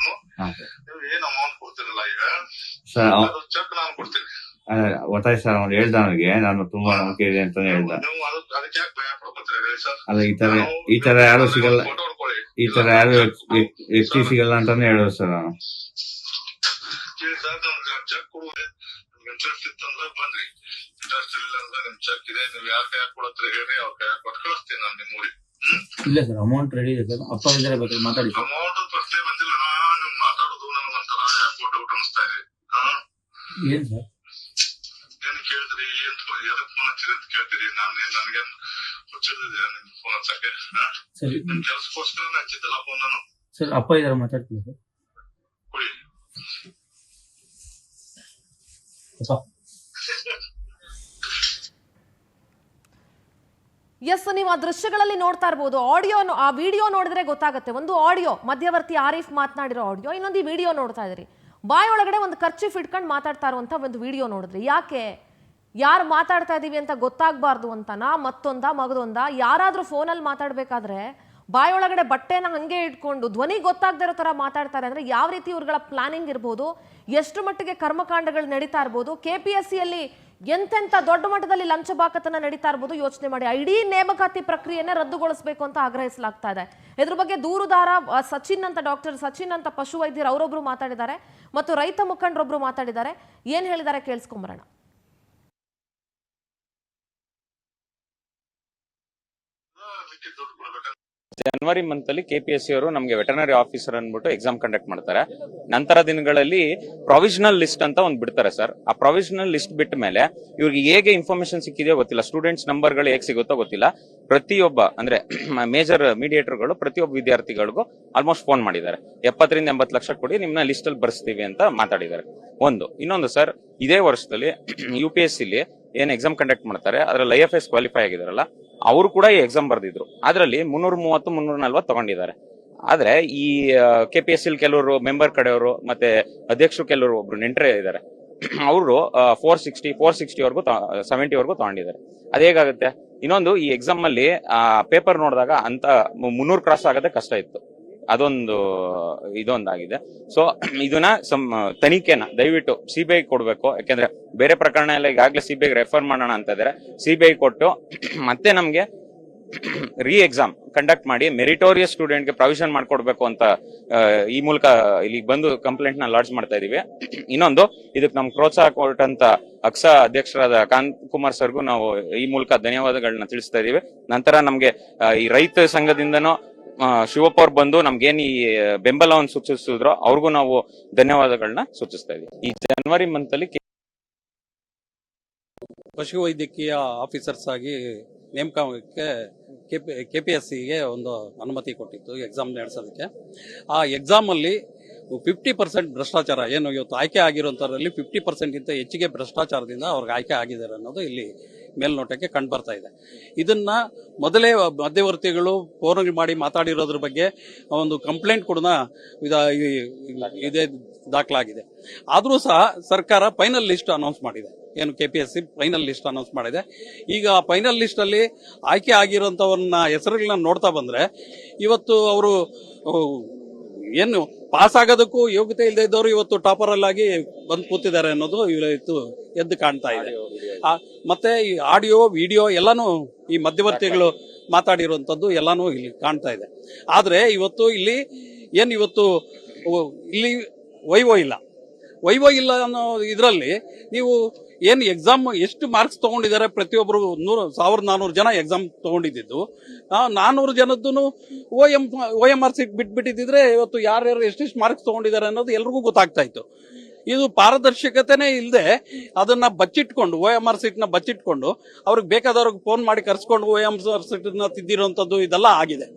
ನೀವು ಏನ್ ಅಮೌಂಟ್ ಕೊಡ್ತೀರಲ್ಲ ಈಗ ಅದು ಚೆಕ್ ನಾನು ಕೊಡ್ತೀನಿ. ಗೊತ್ತಾಯ್ತು ಸರ್, ಅವ್ನು ಹೇಳ್ದ ನನಗೆ, ನಾನು ತುಂಬಾ ನಂಬಿಕೆ ಇದೆ ಅಂತಾನೆ ಹೇಳ್ದ. ನೀವು ಅದಕ್ಕೆ ಯಾಕೆ ಭಯ ಪಡ್ಕೊತೀರ ಹೇಳಿ ಸರ್? ಅಲ್ಲ, ಈ ತರ ಯಾರು ಸಿಗಲ್ಲ, ಈ ತರ ಯಾರು ವ್ಯಕ್ತಿ ಸಿಗಲ್ಲ ಅಂತಾನೆ ಹೇಳೋದು ಸರ್ ನಾನು. ಹೇಳಿ ಸರ್, ನಮ್ಗೆ ಚೆಕ್ ಕೊಡುವುದೇ. ನಿಮ್ಗೆ ಇಂಟ್ರೆಸ್ಟ್ ಇತ್ತಂದ್ರೆ ಬನ್ರಿ, ಇಂಟ್ರೆಸ್ಟ್ ಇಲ್ಲ ಅಂದ್ರೆ ನಿಮ್ ಚೆಕ್ ಇದೆ, ನೀವು ಯಾರ ಕೈ ಕೊಡತ್ರಿ ಹೇಳ್ರಿ, ಅವ್ರ ಕೈ ಕೊಟ್ಟು ಕಳಿಸ್ತೀನಿ ನಾನು ನಿಮ್ಮ ಊರಿಗೆ. ಇಲ್ಲ ಸರ್, ಅಮೌಂಟ್ ರೆಡಿ ಇದೆ ಸರ್. ಅಪ್ಪ ಇದ್ದಾರೆ ಬೇಕಾದ್ರೆ ಮಾತಾಡಿ ಸರ್. ಅಮೌಂಟ್ ಪ್ರಶ್ನೆ ಬಂದಿಲ್ಲ. ನೀವು ಮಾತಾಡೋದು ನನಗೆ ಒಂಥರ ಯಾಕೋ ಡೌಟ್ ಅನಿಸ್ತಾ ಇದೆ. ಏನ್ ಸರ್ ಏನ್ ಕೇಳಿದ್ರಿ, ಏನ್ ಎದಕ್ ಫೋನ್ ಹಚ್ಚಿರಿ ಅಂತ ಕೇಳ್ತೀರಿ? ನನ್ಗೇನ್ ಹುಚ್ಚಿದೆ ನಿಮ್ ಫೋನ್ ಹಚ್ಚಕ್ಕೆ? ಸರಿ ನಿಮ್ ಕೆಲ್ಸಕ್ಕೋಸ್ಕರನೇ ಹಚ್ಚಿದ್ದಲ್ಲ ಫೋನ್ ನಾನು. ಸರ್, ಅಪ್ಪ ಇದ್ದಾರೆ ಮಾತಾಡ್ತೀನಿ ಸರ್. ಕೊಡಿ. ಅಪ್ಪ ಎಸ್, ನೀವು ಆ ದೃಶ್ಯಗಳಲ್ಲಿ ನೋಡ್ತಾ ಇರ್ಬೋದು. ಆ ವಿಡಿಯೋ ನೋಡಿದ್ರೆ ಗೊತ್ತಾಗುತ್ತೆ. ಒಂದು ಆಡಿಯೋ, ಮಧ್ಯವರ್ತಿ ಆರಿಫ್ ಮಾತನಾಡಿರೋ ಆಡಿಯೋ, ಇನ್ನೊಂದು ಈ ವಿಡಿಯೋ ನೋಡ್ತಾ ಇದ್ರಿ. ಬಾಯ್ ಒಳಗಡೆ ಒಂದು ಕರ್ಚೀಫ್ ಇಟ್ಕೊಂಡು ಮಾತಾಡ್ತಾ ಇರುವಂತ ಒಂದು ವಿಡಿಯೋ ನೋಡಿದ್ರಿ. ಯಾಕೆ, ಯಾರು ಮಾತಾಡ್ತಾ ಇದೀವಿ ಅಂತ ಗೊತ್ತಾಗಬಾರ್ದು ಅಂತನಾ, ಮಗದೊಂದ? ಯಾರಾದ್ರೂ ಫೋನಲ್ಲಿ ಮಾತಾಡ್ಬೇಕಾದ್ರೆ ಬಾಯ್ ಒಳಗಡೆ ಬಟ್ಟೆನ ಹಂಗೆ ಇಟ್ಕೊಂಡು ಧ್ವನಿ ಗೊತ್ತಾಗದೇ ಇರೋ ತರ ಮಾತಾಡ್ತಾರೆ ಅಂದ್ರೆ ಯಾವ ರೀತಿ ಇವ್ರುಗಳ ಪ್ಲಾನಿಂಗ್ ಇರ್ಬೋದು, ಎಷ್ಟು ಮಟ್ಟಿಗೆ ಕರ್ಮಕಾಂಡಗಳು ನಡೀತಾ ಇರ್ಬೋದು. KPSCಯಲ್ಲಿ ಎಂತೆಂಥ ದೊಡ್ಡ ಮಟ್ಟದಲ್ಲಿ ಲಂಚ ಬಾಕತನ ನಡೀತಾ ಇರ್ಬೋದು ಯೋಚನೆ ಮಾಡಿ. ಇಡೀ ನೇಮಕಾತಿ ಪ್ರಕ್ರಿಯೆನೇ ರದ್ದುಗೊಳಿಸಬೇಕು ಅಂತ ಆಗ್ರಹಿಸಲಾಗ್ತಾ ಇದೆ. ಇದ್ರ ಬಗ್ಗೆ ದೂರುದಾರ ಸಚಿನ್ ಅಂತ ಡಾಕ್ಟರ್ ಸಚಿನ್ ಅಂತ ಪಶುವೈದ್ಯರು ಅವರೊಬ್ರು ಮಾತಾಡಿದ್ದಾರೆ ಮತ್ತು ರೈತ ಮುಖಂಡರೊಬ್ರು ಮಾತಾಡಿದ್ದಾರೆ. ಏನ್ ಹೇಳಿದ್ದಾರೆ ಕೇಳಿಸ್ಕೊಂಬರೋಣ. ಜನವರಿ ಮಂತ್ ಅಲ್ಲಿ KPSC ಅವರು ನಮಗೆ ವೆಟರ್ನರಿ ಆಫೀಸರ್ ಅಂದ್ಬಿಟ್ಟು ಎಕ್ಸಾಮ್ ಕಂಡಕ್ಟ್ ಮಾಡ್ತಾರೆ. ನಂತರ ದಿನಗಳಲ್ಲಿ ಪ್ರೊವಿಷನಲ್ ಲಿಸ್ಟ್ ಅಂತ ಒಂದು ಬಿಡ್ತಾರೆ ಸರ್. ಆ ಪ್ರೊವಿಷನಲ್ ಲಿಸ್ಟ್ ಬಿಟ್ಟ ಮೇಲೆ ಇವ್ರಿಗೆ ಹೇಗೆ ಇನ್ಫಾರ್ಮೇಶನ್ ಸಿಕ್ಕಿದೆಯೋ ಗೊತ್ತಿಲ್ಲ, ಸ್ಟೂಡೆಂಟ್ಸ್ ನಂಬರ್ಗಳು ಹೇಗೆ ಸಿಗುತ್ತೋ ಗೊತ್ತಿಲ್ಲ. ಪ್ರತಿಯೊಬ್ಬ ಅಂದ್ರೆ ಮೇಜರ್ ಮೀಡಿಯೇಟರ್ಗಳು ಪ್ರತಿಯೊಬ್ಬ ವಿದ್ಯಾರ್ಥಿಗಳಿಗೂ ಆಲ್ಮೋಸ್ಟ್ ಫೋನ್ ಮಾಡಿದ್ದಾರೆ. 70 ರಿಂದ 80 ಲಕ್ಷ ಕೊಡಿ, ನಿಮ್ನ ಲಿಸ್ಟ್ ಅಲ್ಲಿ ಬರ್ಸ್ತೀವಿ ಅಂತ ಮಾತಾಡಿದ್ದಾರೆ. ಇನ್ನೊಂದು ಸರ್, ಇದೇ ವರ್ಷದಲ್ಲಿ UPSC ಏನ್ ಎಕ್ಸಾಮ್ ಕಂಡಕ್ಟ್ ಮಾಡ್ತಾರೆ ಅದ್ರಲ್ಲಿ IFS ಕ್ವಾಲಿಫೈ ಆಗಿದಾರಲ್ಲ, ಅವರು ಕೂಡ ಈ ಎಕ್ಸಾಮ್ ಬರ್ದಿದ್ರು. ಅದರಲ್ಲಿ 330, 340 ತಗೊಂಡಿದ್ದಾರೆ. ಆದ್ರೆ ಈ KPSC ಕೆಲವರು ಮೆಂಬರ್ ಕಡೆಯವರು ಮತ್ತೆ ಅಧ್ಯಕ್ಷರು ಕೆಲವರು ಒಬ್ರು ನೆಂಟರೇ ಇದ್ದಾರೆ, ಅವರು 460 ವರ್ಗೂ 70 ವರ್ಗೂ ತಗೊಂಡಿದ್ದಾರೆ. ಅದೇಗಾಗುತ್ತೆ? ಇನ್ನೊಂದು, ಈ ಎಕ್ಸಾಮ್ ಅಲ್ಲಿ ಪೇಪರ್ ನೋಡಿದಾಗ ಅಂತ 300 ಕ್ರಾಸ್ ಆಗೋದೇ ಕಷ್ಟ ಇತ್ತು. ಇದೊಂದಾಗಿದೆ. ಸೊ ಇದನ್ನ ತನಿಖೆನ ದಯವಿಟ್ಟು CBI ಕೊಡ್ಬೇಕು. ಯಾಕೆಂದ್ರೆ ಬೇರೆ ಪ್ರಕರಣ ಎಲ್ಲ ಈಗಾಗಲೇ CBI ರೆಫರ್ ಮಾಡೋಣ ಅಂತ ಇದಾರೆ. CBI ಕೊಟ್ಟು ಮತ್ತೆ ನಮ್ಗೆ ಎಕ್ಸಾಮ್ ಕಂಡಕ್ಟ್ ಮಾಡಿ ಮೆರಿಟೋರಿಯಸ್ ಸ್ಟೂಡೆಂಟ್ಗೆ ಪ್ರೊವಿಷನ್ ಮಾಡ್ಕೊಡ್ಬೇಕು ಅಂತ ಈ ಮೂಲಕ ಇಲ್ಲಿ ಬಂದು ಕಂಪ್ಲೇಂಟ್ ನ ಲಾಡ್ಜ್ ಮಾಡ್ತಾ ಇದೀವಿ. ಇನ್ನೊಂದು, ಇದಕ್ಕೆ ನಮ್ಗೆ ಪ್ರೋತ್ಸಾಹ ಕೊಟ್ಟಂತ ಅಕ್ಸಾ ಅಧ್ಯಕ್ಷರಾದ ಕಾಂತ್ ಕುಮಾರ್ ಸರ್ಗೂ ನಾವು ಈ ಮೂಲಕ ಧನ್ಯವಾದಗಳನ್ನ ತಿಳಿಸ್ತಾ ಇದೀವಿ. ನಂತರ ನಮ್ಗೆ ಈ ರೈತ ಸಂಘದಿಂದನೂ ಶಿವಪ್ಪ ಅವ್ರು ಬಂದು ನಮ್ಗೇನ್ ಈ ಬೆಂಬಲವನ್ನು ಸೂಚಿಸಿದ್ರು ಅವ್ರಿಗೂ ನಾವು ಧನ್ಯವಾದಗಳನ್ನ ಸೂಚಿಸ್ತಾ ಇದೀವಿ. ಈ ಜನವರಿ ಮಂತ್ ಅಲ್ಲಿ ಪಶುವೈದ್ಯಕೀಯ ಆಫೀಸರ್ಸ್ ಆಗಿ ನೇಮಕಕ್ಕೆ KPSCಗೆ ಒಂದು ಅನುಮತಿ ಕೊಟ್ಟಿತ್ತು ಎಕ್ಸಾಮ್ ನಡೆಸೋದಕ್ಕೆ. ಆ ಎಕ್ಸಾಮಲ್ಲಿ 50% ಭ್ರಷ್ಟಾಚಾರ, ಏನು ಇವತ್ತು ಆಯ್ಕೆ ಆಗಿರುವಂಥದ್ರಲ್ಲಿ 50% ಗಿಂತ ಹೆಚ್ಚಿಗೆ ಭ್ರಷ್ಟಾಚಾರದಿಂದ ಅವ್ರಿಗೆ ಆಯ್ಕೆ ಆಗಿದ್ದಾರೆ ಅನ್ನೋದು ಇಲ್ಲಿ ಮೇಲ್ನೋಟಕ್ಕೆ ಕಂಡು ಬರ್ತಾ ಇದೆ. ಇದನ್ನ ಮೊದಲೇ ಮಧ್ಯವರ್ತಿಗಳು ಫೋನ್ ಮಾಡಿ ಮಾತಾಡಿರೋದ್ರ ಬಗ್ಗೆ ಒಂದು ಕಂಪ್ಲೇಂಟ್ ಕೂಡ ಇದೇ ದಾಖಲಾಗಿದೆ. ಆದರೂ ಸಹ ಸರ್ಕಾರ ಫೈನಲ್ ಲಿಸ್ಟ್ ಅನೌನ್ಸ್ ಮಾಡಿದೆ. ಏನು KPSC ಫೈನಲ್ ಲಿಸ್ಟ್ ಅನೌನ್ಸ್ ಮಾಡಿದೆ. ಈಗ ಆ ಫೈನಲ್ ಲಿಸ್ಟ್ ಅಲ್ಲಿ ಆಯ್ಕೆ ಆಗಿರುವಂತವ್ರನ್ನ ಹೆಸರುಗಳನ್ನ ನೋಡ್ತಾ ಬಂದ್ರೆ ಇವತ್ತು ಅವರು ಏನು ಪಾಸ್ ಆಗೋದಕ್ಕೂ ಯೋಗ್ಯತೆ ಇಲ್ಲದೆ ಇದ್ದವರು ಇವತ್ತು ಟಾಪರ್ ಅಲ್ಲಾಗಿ ಬಂದು ಕೂತಿದ್ದಾರೆ ಅನ್ನೋದು ಇವತ್ತು ಎದ್ದು ಕಾಣ್ತಾ ಇದೆ. ಮತ್ತೆ ಈ ಆಡಿಯೋ ವಿಡಿಯೋ ಎಲ್ಲಾನು ಈ ಮಧ್ಯವರ್ತಿಗಳು ಮಾತಾಡಿರುವಂತದ್ದು ಎಲ್ಲಾನು ಇಲ್ಲಿ ಕಾಣ್ತಾ ಇದೆ. ಆದ್ರೆ ಇವತ್ತು ಇಲ್ಲಿ ವೈವೋ ಇಲ್ಲ ಅನ್ನೋ ಇದರಲ್ಲಿ ನೀವು ಏನು ಎಕ್ಸಾಮ್ ಎಷ್ಟು ಮಾರ್ಕ್ಸ್ ತಗೊಂಡಿದ್ದಾರೆ, ಪ್ರತಿಯೊಬ್ಬರು 1400 ಜನ ಎಕ್ಸಾಮ್ ತಗೊಂಡಿದ್ದು, 400 ಜನದ್ದು OMR ಸೀಟ್ ಬಿಟ್ಬಿಟ್ಟಿದ್ರೆ ಇವತ್ತು ಯಾರ್ಯಾರು ಎಷ್ಟೆಷ್ಟು ಮಾರ್ಕ್ಸ್ ತಗೊಂಡಿದ್ದಾರೆ ಅನ್ನೋದು ಎಲ್ರಿಗೂ ಗೊತ್ತಾಗ್ತಾ ಇತ್ತು. ಇದು ಪಾರದರ್ಶಕತೆನೇ ಇಲ್ಲದೆ ಅದನ್ನ ಬಚ್ಚಿಟ್ಕೊಂಡು OMR ಸೀಟ್ನ ಬಚ್ಚಿಟ್ಕೊಂಡು ಅವ್ರಿಗೆ ಬೇಕಾದವ್ರಿಗೆ ಫೋನ್ ಮಾಡಿ ಕರ್ಸ್ಕೊಂಡು OMR ಸೀಟ್ನ ತಿದ್ದಿರುವಂತದ್ದು ಇದೆಲ್ಲ ಆಗಿದೆ.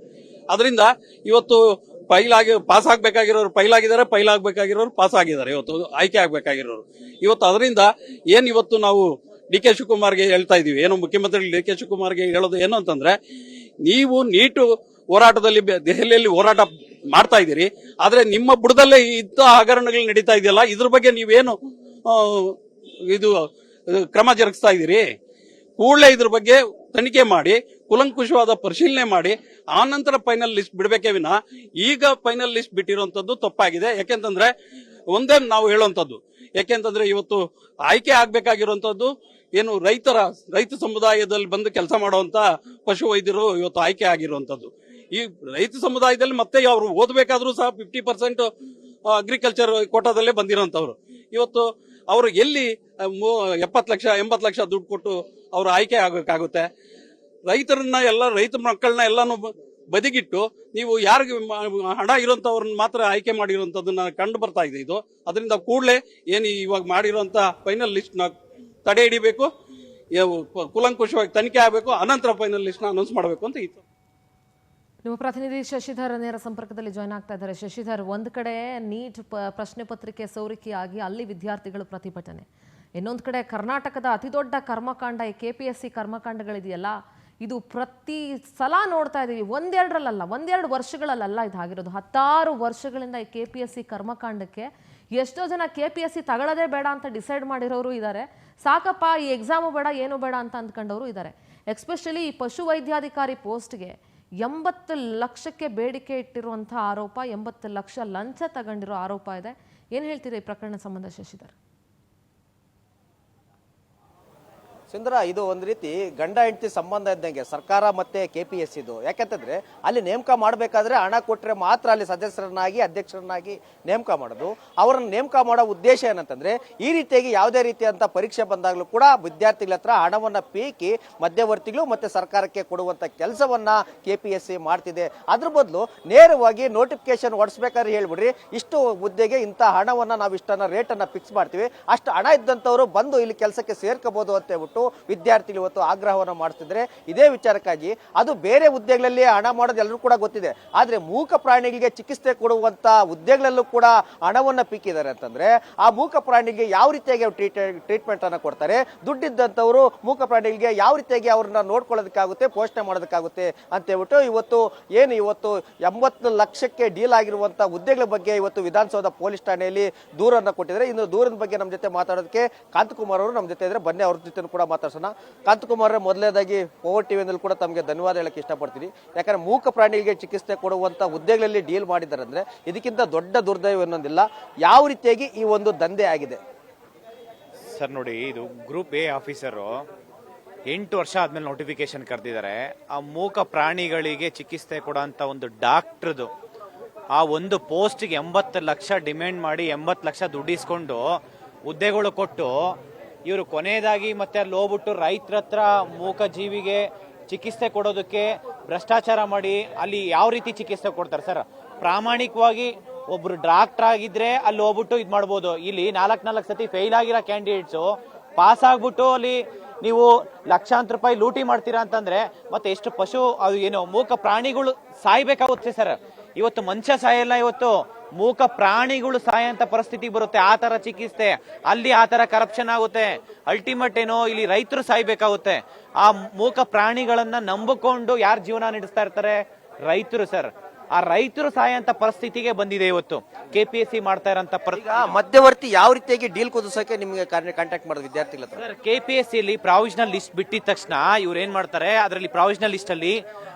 ಅದರಿಂದ ಇವತ್ತು ಪಾಸ್ ಆಗ್ಬೇಕಾಗಿರೋರು ಫೈಲ್ ಆಗಿದ್ದಾರೆ, ಫೈಲ್ ಆಗ್ಬೇಕಾಗಿರೋರು ಪಾಸ್ ಆಗಿದ್ದಾರೆ, ಇವತ್ತು ಆಯ್ಕೆ ಆಗ್ಬೇಕಾಗಿರೋರು. ಇವತ್ತು ಅದರಿಂದ ಇವತ್ತು ನಾವು DK ಶಿವಕುಮಾರ್ಗೆ ಹೇಳ್ತಾ ಇದೀವಿ, ಏನು ಮುಖ್ಯಮಂತ್ರಿ DK ಶಿವಕುಮಾರ್ಗೆ ಹೇಳೋದು ಏನು ಅಂತಂದ್ರೆ, ನೀವು ನೀಟು ಹೋರಾಟದಲ್ಲಿ ದೆಹಲಿಯಲ್ಲಿ ಹೋರಾಟ ಮಾಡ್ತಾ ಇದ್ದೀರಿ, ಆದ್ರೆ ನಿಮ್ಮ ಬುಡದಲ್ಲೇ ಇಂಥ ಹಗರಣಗಳು ನಡೀತಾ ಇದೆಯಲ್ಲ, ಇದ್ರ ಬಗ್ಗೆ ನೀವೇನು ಕ್ರಮ ಜರುಗಿಸ್ತಾ ಇದ್ದೀರಿ? ಕೂಡಲೇ ಇದ್ರ ಬಗ್ಗೆ ತನಿಖೆ ಮಾಡಿ ಕೂಲಂಕುಷವಾದ ಪರಿಶೀಲನೆ ಮಾಡಿ ಆನಂತರ ಫೈನಲ್ ಲಿಸ್ಟ್ ಬಿಡಬೇಕೇ ವಿನ ಈಗ ಫೈನಲ್ ಲಿಸ್ಟ್ ಬಿಟ್ಟಿರುವಂತದ್ದು ತಪ್ಪಾಗಿದೆ. ಯಾಕೆಂತಂದ್ರೆ ಒಂದೇ ನಾವು ಹೇಳುವಂತದ್ದು, ಯಾಕೆಂತಂದ್ರೆ ಇವತ್ತು ಆಯ್ಕೆ ಆಗ್ಬೇಕಾಗಿರುವಂತದ್ದು ಏನು ರೈತ ಸಮುದಾಯದಲ್ಲಿ ಬಂದು ಕೆಲಸ ಮಾಡುವಂತ ಪಶುವೈದ್ಯರು ಇವತ್ತು ಆಯ್ಕೆ ಆಗಿರುವಂತದ್ದು. ಈ ರೈತ ಸಮುದಾಯದಲ್ಲಿ ಮತ್ತೆ ಅವರು ಓದಬೇಕಾದ್ರೂ ಸಹ 50% ಅಗ್ರಿಕಲ್ಚರ್ ಕೋಟಾದಲ್ಲೇ ಬಂದಿರೋಂಥವ್ರು. ಇವತ್ತು ಅವರು ಎಲ್ಲಿ 70 ಲಕ್ಷ 80 ಲಕ್ಷ ದುಡ್ಡು ಕೊಟ್ಟು ಅವರು ಆಯ್ಕೆ ಆಗಬೇಕಾಗುತ್ತೆ? ರೈತ ಮಕ್ಕಳನ್ನ ಎಲ್ಲಾನು ಬದಿಗಿಟ್ಟು ನೀವು ಯಾರಿಗೆ ಹಣ ಇರೋಂಥವ್ರನ್ನ ಮಾತ್ರ ಆಯ್ಕೆ ಮಾಡಿರುವಂತದನ್ನ ಕಂಡು ಬರ್ತಾ ಇದೆ ಇದು. ಅದರಿಂದ ಕೂಡಲೇ ಇವಾಗ ಮಾಡಿರುವಂತ ಫೈನಲ್ ಲಿಸ್ಟ್ ನ ತಡೆ ಹಿಡಿಬೇಕು, ಕೂಲಂಕುಷವಾಗಿ ತನಿಖೆ ಆಗಬೇಕು, ಅನಂತರ ಫೈನಲ್ ಲಿಸ್ಟ್ ನ ಅನೌನ್ಸ್ ಮಾಡಬೇಕು ಅಂತ ಇತ್ತು. ನಿಮ್ಮ ಪ್ರತಿನಿಧಿ ಶಶಿಧರ್ ನೇರ ಸಂಪರ್ಕದಲ್ಲಿ ಜಾಯ್ನ್ ಆಗ್ತಾ ಇದ್ದಾರೆ. ಶಶಿಧರ್, ಒಂದು ಕಡೆ ನೀಟ್ ಪ್ರಶ್ನೆ ಪತ್ರಿಕೆ ಸೋರಿಕೆಯಾಗಿ ಅಲ್ಲಿ ವಿದ್ಯಾರ್ಥಿಗಳು ಪ್ರತಿಭಟನೆ, ಇನ್ನೊಂದು ಕಡೆ ಕರ್ನಾಟಕದ ಅತಿದೊಡ್ಡ ಕರ್ಮಕಾಂಡ ಈ KPSC ಕರ್ಮಕಾಂಡಗಳಿದೆಯಲ್ಲ, ಇದು ಪ್ರತಿ ಸಲ ನೋಡ್ತಾ ಇದ್ದೀವಿ. ಒಂದೆರಡು ವರ್ಷಗಳಲ್ಲ ಇದು ಆಗಿರೋದು, 10 ವರ್ಷಗಳಿಂದ ಈ KPSC ಕರ್ಮಕಾಂಡಕ್ಕೆ ಎಷ್ಟೋ ಜನ KPSC ತಗೊಳ್ಳೋದೇ ಬೇಡ ಅಂತ ಡಿಸೈಡ್ ಮಾಡಿರೋರು ಇದ್ದಾರೆ. ಸಾಕಪ್ಪ ಈ ಎಕ್ಸಾಮು ಬೇಡ ಏನು ಬೇಡ ಅಂತ ಅಂದ್ಕೊಂಡವರು ಇದ್ದಾರೆ. ಎಸ್ಪೆಷಲಿ ಈ ಪಶುವೈದ್ಯಾಧಿಕಾರಿ ಪೋಸ್ಟ್ಗೆ 80 ಲಕ್ಷಕ್ಕೆ ಬೇಡಿಕೆ ಇಟ್ಟಿರುವಂಥ ಆರೋಪ, 80 ಲಕ್ಷ ಲಂಚ ತಗೊಂಡಿರೋ ಆರೋಪ ಇದೆ. ಏನು ಹೇಳ್ತೀರಾ ಈ ಪ್ರಕರಣ ಸಂಬಂಧ ಶಶಿಧರ್? ಸುಂದರ, ಇದು ಒಂದು ರೀತಿ ಗಂಡ ಹೆಂಡತಿ ಸಂಬಂಧ ಇದ್ದಂಗೆ ಸರ್ಕಾರ ಮತ್ತೆ KPSC ಇದು. ಯಾಕಂತಂದ್ರೆ ಅಲ್ಲಿ ನೇಮಕ ಮಾಡಬೇಕಾದ್ರೆ ಹಣ ಕೊಟ್ಟರೆ ಮಾತ್ರ ಅಲ್ಲಿ ಸದಸ್ಯರನ್ನಾಗಿ ಅಧ್ಯಕ್ಷರನ್ನಾಗಿ ನೇಮಕ ಮಾಡೋದು. ಅವರನ್ನು ನೇಮಕ ಮಾಡೋ ಉದ್ದೇಶ ಏನಂತಂದ್ರೆ ಈ ರೀತಿಯಾಗಿ ಯಾವುದೇ ರೀತಿಯಂತ ಪರೀಕ್ಷೆ ಬಂದಾಗಲೂ ಕೂಡ ವಿದ್ಯಾರ್ಥಿಗಳ ಹತ್ರ ಹಣವನ್ನ ಪೀಕಿ ಮಧ್ಯವರ್ತಿಗಳು ಮತ್ತೆ ಸರ್ಕಾರಕ್ಕೆ ಕೊಡುವಂತ ಕೆಲಸವನ್ನ KPSC ಮಾಡ್ತಿದೆ. ಅದ್ರ ಬದಲು ನೇರವಾಗಿ ನೋಟಿಫಿಕೇಶನ್ ಹೊಡಿಸ್ಬೇಕಾದ್ರೆ ಹೇಳ್ಬಿಡ್ರಿ, ಇಷ್ಟು ಹುದ್ದೆಗೆ ಇಂಥ ಹಣವನ್ನ ನಾವು ಇಷ್ಟನ್ನ ರೇಟನ್ನ ಫಿಕ್ಸ್ ಮಾಡ್ತೀವಿ, ಅಷ್ಟು ಹಣ ಇದ್ದಂಥವ್ರು ಬಂದು ಇಲ್ಲಿ ಕೆಲಸಕ್ಕೆ ಸೇರ್ಕೋಬಹುದು ಅಂತ ಹೇಳ್ಬಿಟ್ಟು ವಿದ್ಯಾರ್ಥಿಗಳು ಇವತ್ತು ಆಗ್ರಹವನ್ನು ಮಾಡ್ತಿದ್ರೆ, ಇದೇ ವಿಚಾರಕ್ಕಾಗಿ ಅದು ಬೇರೆ ಹುದ್ದೆಗಳಲ್ಲಿ ಹಣ ಮಾಡೋದು ಎಲ್ಲರೂ ಕೂಡ ಗೊತ್ತಿದೆ. ಆದ್ರೆ ಮೂಕ ಪ್ರಾಣಿಗಳಿಗೆ ಚಿಕಿತ್ಸೆ ಕೊಡುವಂತ ಹುದ್ದೆಗಳಲ್ಲೂ ಕೂಡ ಹಣವನ್ನ ಪೀಕಿದ್ದಾರೆ ಅಂತಂದ್ರೆ ಆ ಮೂಕ ಪ್ರಾಣಿಗೆ ಯಾವ ರೀತಿಯಾಗಿ ಟ್ರೀಟ್ಮೆಂಟ್ ಅನ್ನ ಕೊಡ್ತಾರೆ, ದುಡ್ಡಿದ್ದಂಥವ್ರು ಮೂಕ ಪ್ರಾಣಿಗಳಿಗೆ ಯಾವ ರೀತಿಯಾಗಿ ಅವ್ರನ್ನ ನೋಡ್ಕೊಳ್ಳೋದಕ್ಕಾಗುತ್ತೆ, ಪೋಷಣೆ ಮಾಡೋದಕ್ಕಾಗುತ್ತೆ ಅಂತ ಹೇಳ್ಬಿಟ್ಟು ಇವತ್ತು 80 ಲಕ್ಷಕ್ಕೆ ಡೀಲ್ ಆಗಿರುವಂತ ಹುದ್ದೆಗಳ ಬಗ್ಗೆ ಇವತ್ತು ವಿಧಾನಸೌಧ ಪೊಲೀಸ್ ಠಾಣೆಯಲ್ಲಿ ದೂರನ್ನ ಕೊಟ್ಟಿದ್ದಾರೆ. ಇನ್ನು ದೂರದ ಬಗ್ಗೆ ನಮ್ಮ ಜೊತೆ ಮಾತಾಡೋದಕ್ಕೆ ಕಾಂತಕುಮಾರ್ ಅವರು ನಮ್ಮ ಜೊತೆ ಇದ್ರೆ, ಬನ್ನಿ ಅವ್ರ ಜೊತೆ ಕೂಡ ಮಾತಾಡ್ಸೋಣ. ಕಾಂತಕುಮಾರ್, ಮೊದಲನೇದಾಗಿ ಪವರ್ ಟಿವಿನಲ್ಲಿ ಕೂಡ ತಮಗೆ ಧನ್ಯವಾದ ಹೇಳಕ್ಕೆ ಇಷ್ಟಪಡ್ತೀನಿ. ಯಾಕಂದ್ರೆ ಮೂಕ ಪ್ರಾಣಿಗಳಿಗೆ ಚಿಕಿತ್ಸೆ ಕೊಡುವಂತ ಹುದ್ದೆಗಳಲ್ಲಿ ಡೀಲ್ ಮಾಡಿದ್ದಾರೆ ಅಂದ್ರೆ ಇದಕ್ಕಿಂತ ದೊಡ್ಡ ದುರ್ದೈವ ಇನ್ನೊಂದಿಲ್ಲ. ಯಾವ ರೀತಿಯಾಗಿ ಈ ಒಂದು ದಂಧೆ ಆಗಿದೆ ಸರ್? ನೋಡಿ, ಇದು ಗ್ರೂಪ್ ಎ ಆಫೀಸರು 8 ವರ್ಷ ಆದ್ಮೇಲೆ ನೋಟಿಫಿಕೇಶನ್ ಕರೆದಿದ್ದಾರೆ. ಆ ಮೂಕ ಪ್ರಾಣಿಗಳಿಗೆ ಚಿಕಿತ್ಸೆ ಕೊಡೋಂಥ ಒಂದು ಡಾಕ್ಟ್ರದು ಆ ಒಂದು ಪೋಸ್ಟ್ಗೆ 80 ಲಕ್ಷ ಡಿಮ್ಯಾಂಡ್ ಮಾಡಿ 80 ಲಕ್ಷ ದುಡ್ಡಿಸ್ಕೊಂಡು ಹುದ್ದೆಗಳು ಕೊಟ್ಟು ಇವರು ಕೊನೆಯದಾಗಿ ಮತ್ತೆ ಅಲ್ಲಿ ಹೋಗ್ಬಿಟ್ಟು ರೈತರ ಹತ್ರ ಮೂಕ ಜೀವಿಗೆ ಚಿಕಿತ್ಸೆ ಕೊಡೋದಕ್ಕೆ ಭ್ರಷ್ಟಾಚಾರ ಮಾಡಿ ಅಲ್ಲಿ ಯಾವ ರೀತಿ ಚಿಕಿತ್ಸೆ ಕೊಡ್ತಾರೆ ಸರ್? ಪ್ರಾಮಾಣಿಕವಾಗಿ ಒಬ್ರು ಡಾಕ್ಟರ್ ಆಗಿದ್ರೆ ಅಲ್ಲಿ ಹೋಗ್ಬಿಟ್ಟು ಇದು ಮಾಡ್ಬೋದು. ಇಲ್ಲಿ 4 ಸತಿ ಫೇಲ್ ಆಗಿರೋ ಕ್ಯಾಂಡಿಡೇಟ್ಸು ಪಾಸ್ ಆಗ್ಬಿಟ್ಟು ಅಲ್ಲಿ ನೀವು ಲಕ್ಷಾಂತರ ರೂಪಾಯಿ ಲೂಟಿ ಮಾಡ್ತೀರಾ ಅಂತಂದ್ರೆ ಮತ್ತೆ ಎಷ್ಟು ಪಶು ಅದು ಏನು ಮೂಕ ಪ್ರಾಣಿಗಳು ಸಾಯ್ಬೇಕಾಗುತ್ತೆ ಸರ್. ಇವತ್ತು ಮನುಷ್ಯ ಸಾಯಲ್ಲ, ಇವತ್ತು ಮೂಕ ಪ್ರಾಣಿಗಳು ಸಾಯಂತ ಪರಿಸ್ಥಿತಿ ಬರುತ್ತೆ. ಆ ತರ ಚಿಕಿತ್ಸೆ ಅಲ್ಲಿ ಆ ತರ ಕರಪ್ಷನ್ ಆಗುತ್ತೆ. ಅಲ್ಟಿಮೇಟ್ ಏನೋ ಇಲ್ಲಿ ರೈತರು ಸಾಯ್ಬೇಕಾಗುತ್ತೆ. ಆ ಮೂಕ ಪ್ರಾಣಿಗಳನ್ನ ನಂಬಿಕೊಂಡು ಯಾರು ಜೀವನ ನಡೆಸ್ತಾ ಇರ್ತಾರೆ? ರೈತರು ಸರ್. ಆ ರೈತರು ಸಾಯಂತ ಪರಿಸ್ಥಿತಿಗೆ ಬಂದಿದೆ ಇವತ್ತು KPSC ಮಾಡ್ತಾ ಇರೋಂತ ಮಧ್ಯವರ್ತಿ ಯಾವ ರೀತಿಯಾಗಿ ಡೀಲ್ ಕುದಿಸೋಕೆ ನಿಮಗೆ ಕಾಂಟ್ಯಾಕ್ಟ್ ಮಾಡೋದು ವಿದ್ಯಾರ್ಥಿಗಳ ಹತ್ರ? ಸರ್, KPSC ಅಲ್ಲಿ ಪ್ರಾವಿಷನಲ್ ಲಿಸ್ಟ್ ಬಿಟ್ಟಿದ ತಕ್ಷಣ ಇವ್ರು ಏನ್ ಮಾಡ್ತಾರೆ, ಅದರಲ್ಲಿ ಪ್ರಾವಿಷನಲ್ ಲಿಸ್ಟ್ ಅಲ್ಲಿ